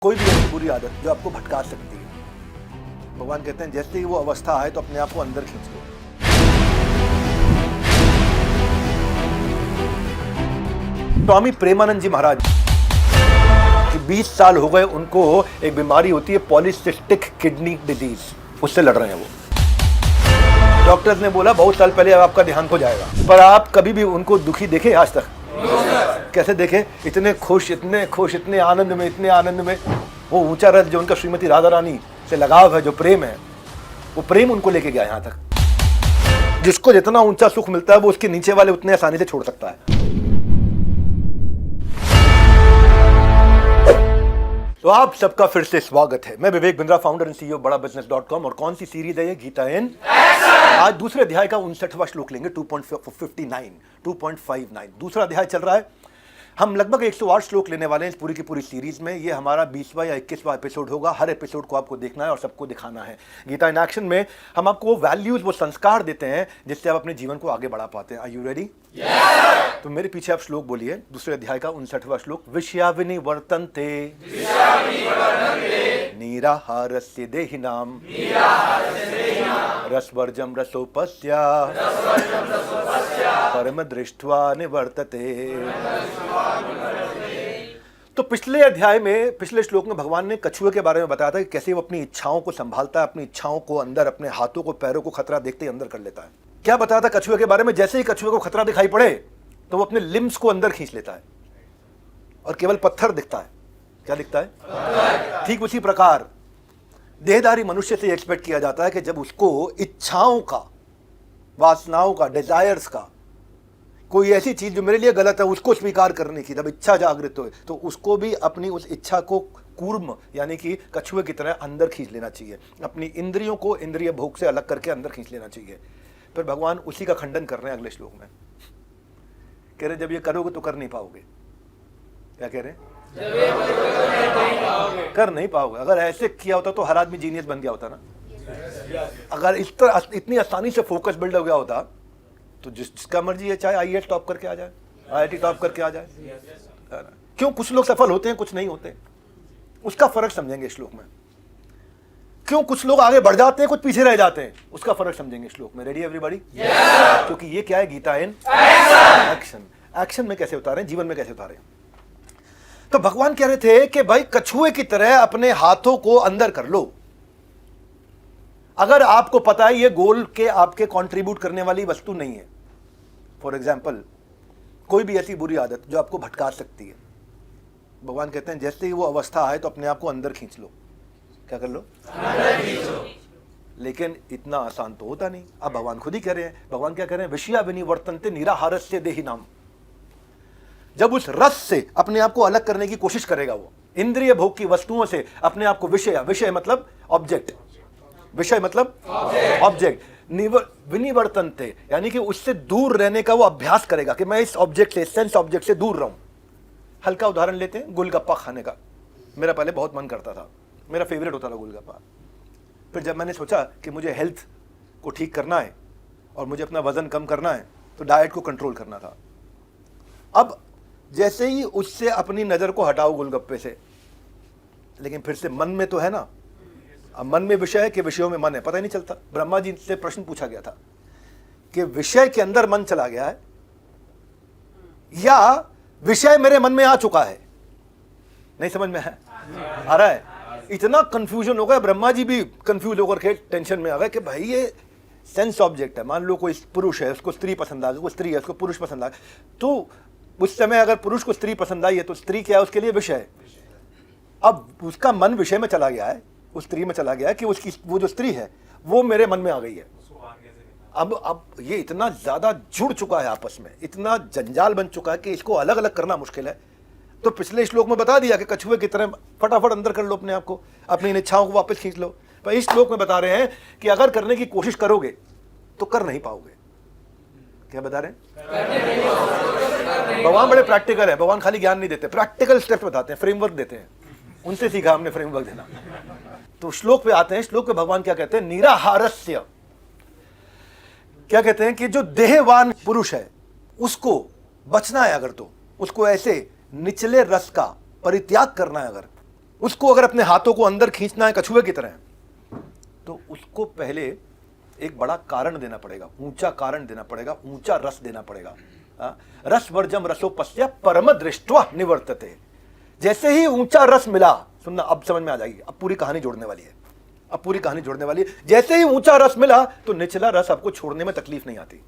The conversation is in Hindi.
कोई भी ऐसी बुरी आदत जो आपको भटका सकती है, भगवान कहते हैं जैसे ही वो अवस्था आए तो अपने आप को अंदर खींच लो। स्वामी प्रेमानंद जी महाराज कि 20 साल हो गए उनको एक बीमारी होती है पॉलीसिस्टिक किडनी डिजीज, उससे लड़ रहे हैं वो। डॉक्टर्स ने बोला बहुत साल पहले आपका देहांत हो जाएगा, पर आप कभी भी उनको दुखी देखे आज तक? कैसे देखे? इतने खुश, इतने आनंद में। वो ऊंचा रथ जो उनका श्रीमती राधा रानी से लगाव है, जो प्रेम है, वो प्रेम उनको लेके गया यहाँ तक। जिसको जितना ऊंचा सुख मिलता है वो उसके नीचे वाले उतने आसानी से छोड़ सकता है। तो आप सबका फिर से स्वागत है। मैं Vivek Bindra, founder and CEO Bada business dot com. और कौन सी सीरीज है ये? Gita in action. आज दूसरे अध्याय का 59वां श्लोक लेंगे, 2.59 दूसरा अध्याय चल रहा है। हम लगभग 108 श्लोक लेने वाले हैं इस पूरी की पूरी सीरीज में। ये हमारा 20वां या 21वां एपिसोड होगा। हर एपिसोड को आपको देखना है और सबको दिखाना है। गीता इन एक्शन में हम आपको वो वैल्यूज, वो संस्कार देते हैं जिससे आप अपने जीवन को आगे बढ़ा पाते हैं। Are you ready? तो मेरे पीछे आप श्लोक बोलिए। दूसरे अध्याय का 59वां श्लोक। विषयाविनी वर्तन्ते निराहारस्य देहिनाम रसवर्जम रसोपस्या परम दृष्ट्वा निवर्तते। तो पिछले अध्याय में, पिछले श्लोक में भगवान ने कछुए के बारे में बताया था कि कैसे वो अपनी इच्छाओं को संभालता है, अपनी इच्छाओं को अंदर, अपने हाथों को, पैरों को खतरा देखते ही अंदर कर लेता है। क्या बताया था कछुए के बारे में? जैसे ही कछुए को खतरा दिखाई पड़े तो वो अपने लिम्स को अंदर खींच लेता है और केवल पत्थर दिखता है। क्या दिखता है? ठीक उसी प्रकार देहधारी मनुष्य से एक्सपेक्ट किया जाता है कि जब उसको इच्छाओं का, वासनाओं का, डिजायर्स का, कोई ऐसी चीज जो मेरे लिए गलत है उसको स्वीकार करने की जब इच्छा जागृत हो तो उसको भी अपनी उस इच्छा को कूर्म यानी कि कछुए की तरह अंदर खींच लेना चाहिए। अपनी इंद्रियों को इंद्रिय भोग से अलग करके अंदर खींच लेना चाहिए। फिर भगवान उसी का खंडन कर रहे हैं अगले श्लोक में। कह रहे जब ये करोगे तो कर नहीं पाओगे। क्या कह रहे हैं? कर नहीं पाओगे। अगर ऐसे किया होता तो हर आदमी जीनियस बन गया होता ना। अगर इस तरह इतनी आसानी से फोकस बिल्ड हो गया होता तो जिसका मर्जी है चाहे आईएएस टॉप करके आ जाए, आईआईटी टॉप करके आ जाए। क्यों कुछ लोग सफल होते हैं, कुछ नहीं होते? उसका फर्क समझेंगे इस श्लोक में। क्यों कुछ लोग आगे बढ़ जाते हैं, कुछ पीछे रह जाते हैं, उसका फर्क समझेंगे इस श्लोक में। Ready everybody? क्योंकि ये क्या है? Gita in action. एक्शन में कैसे उतारें, जीवन में कैसे उतारें। तो भगवान कह रहे थे कि भाई कछुए की तरह अपने हाथों को अंदर कर लो। अगर आपको पता है ये गोल के आपके कंट्रीब्यूट करने वाली वस्तु नहीं है, फॉर एग्जाम्पल कोई भी ऐसी बुरी आदत जो आपको भटका सकती है, भगवान कहते हैं जैसे ही वो अवस्था आए तो अपने आप को अंदर खींच लो। क्या कर लो? अंदर खींचो। लेकिन इतना आसान तो होता नहीं। अब भगवान खुद ही कह रहे हैं। भगवान क्या कह रहे हैं? विषयाविनी वर्तन्ते निराहारस्य देहिनाम। जब उस रस से अपने आप को अलग करने की कोशिश करेगा, वो इंद्रिय भोग की वस्तुओं से अपने आप को, विषय मतलब ऑब्जेक्ट, विषय मतलब ऑब्जेक्ट, विनिवर्तन्ते यानी कि उससे दूर रहने का वो अभ्यास करेगा कि मैं इस ऑब्जेक्ट से, सेंस ऑब्जेक्ट से दूर रहूं। हल्का उदाहरण लेते हैं, गोलगप्पा खाने का। मेरा पहले बहुत मन करता था, मेरा फेवरेट होता था गोलगप्पा। फिर जब मैंने सोचा कि मुझे हेल्थ को ठीक करना है और मुझे अपना वजन कम करना है तो डाइट को कंट्रोल करना था। अब जैसे ही उससे अपनी नजर को हटाओ गोलगप्पे से, लेकिन फिर से मन में तो है ना। अब मन में विषय है कि विषयों में मन है, पता ही नहीं चलता। ब्रह्मा जी से प्रश्न पूछा गया था कि विषय के अंदर मन चला गया है या विषय मेरे मन में आ चुका है। नहीं समझ में है? आ रहा है? इतना कंफ्यूजन हो गया, ब्रह्मा जी भी कंफ्यूज होकर के टेंशन में आ गए कि भाई ये सेंस ऑब्जेक्ट है। मान लो कोई पुरुष है, उसको स्त्री पसंद आ गई, कोई स्त्री है, उसको पुरुष पसंद आ गया, तो उस समय अगर पुरुष को स्त्री पसंद आई है तो स्त्री क्या है? उसके लिए विषय है। अब उसका मन विषय में चला गया है, उस स्त्री में चला गया है कि उसकी वो जो स्त्री है वो मेरे मन में आ गई है। अब ये इतना ज्यादा जुड़ चुका है आपस में, इतना जंजाल बन चुका है कि इसको अलग अलग करना मुश्किल है। तो पिछले श्लोक में बता दिया कि कछुए की तरह फटाफट अंदर कर लो अपने आप को, अपनी इच्छाओं को वापस खींच लो। पर इस श्लोक में बता रहे हैं कि अगर करने की कोशिश करोगे तो कर नहीं पाओगे। क्या बता रहे हैं? भगवान बड़े प्रैक्टिकल है। भगवान खाली ज्ञान नहीं देते, प्रैक्टिकल स्टेप्स बताते हैं, फ्रेमवर्क देते हैं। उनसे सीखा हमने फ्रेमवर्क देना। तो श्लोक पे आते हैं। श्लोक पे भगवान क्या कहते हैं? निराहारस्य। क्या कहते हैं कि जो देहवान पुरुष है उसको बचना है, अगर तो उसको ऐसे निचले रस का परित्याग करना है, अगर उसको अगर अपने हाथों को अंदर खींचना है कछुए की तरह, तो उसको पहले एक बड़ा कारण देना पड़ेगा, ऊंचा कारण देना पड़ेगा, ऊंचा रस देना पड़ेगा। रस वर्जम रसोपस्य परम दृष्ट्वा निवर्तते। जैसे ही ऊंचा रस मिला, सुनना अब समझ में आ जाएगी, अब पूरी कहानी जोड़ने वाली है, अब पूरी कहानी जोड़ने वाली है। जैसे ही ऊंचा रस मिला तो निचला रस आपको छोड़ने में तकलीफ नहीं आती।